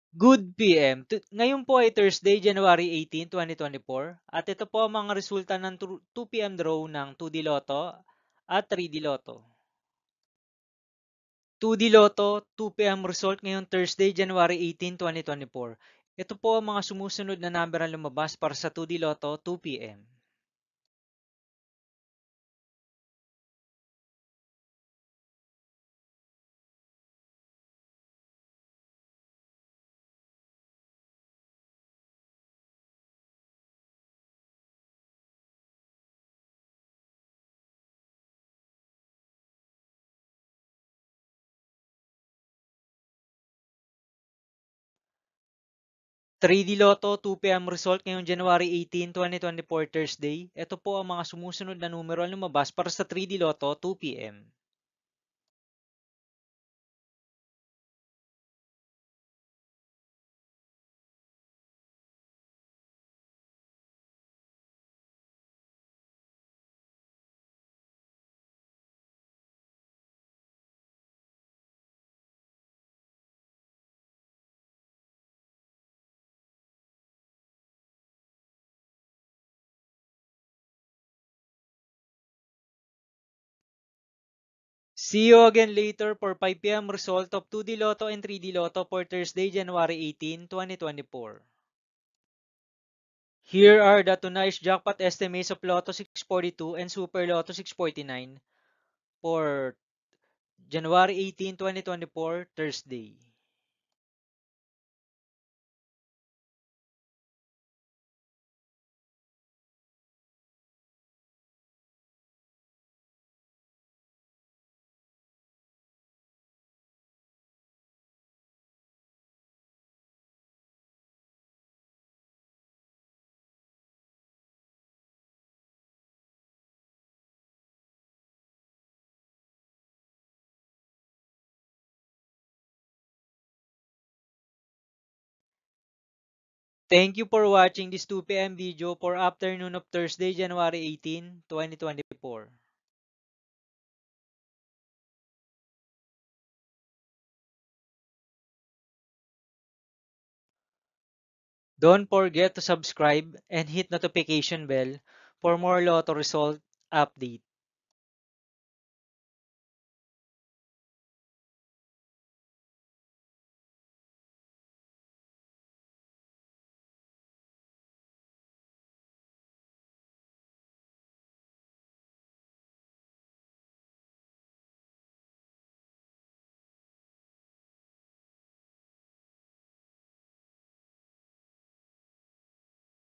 Good PM. Ngayon po ay Thursday, January 18, 2024 at ito po ang mga resulta ng 2 PM draw ng 2D Lotto at 3D Lotto. 2D Lotto, 2 PM result ngayong Thursday, January 18, 2024. Ito po ang mga sumusunod na number ang lumabas para sa 2D Lotto 2 PM. 3D Lotto 2 PM result ngayong January 18, 2024 Thursday. Ito po ang mga sumusunod na numero ang lumabas para sa 3D Lotto 2 PM. 'See you again later for 5 PM result of 2D Lotto and 3D Lotto for Thursday, January 18, 2024. Here are the tonight's jackpot estimates of Lotto 642 and Super Lotto 649 for January 18, 2024, Thursday. Thank you for watching this 2 PM video for afternoon of Thursday, January 18, 2024. Don't forget to subscribe and hit notification bell for more Lotto result update.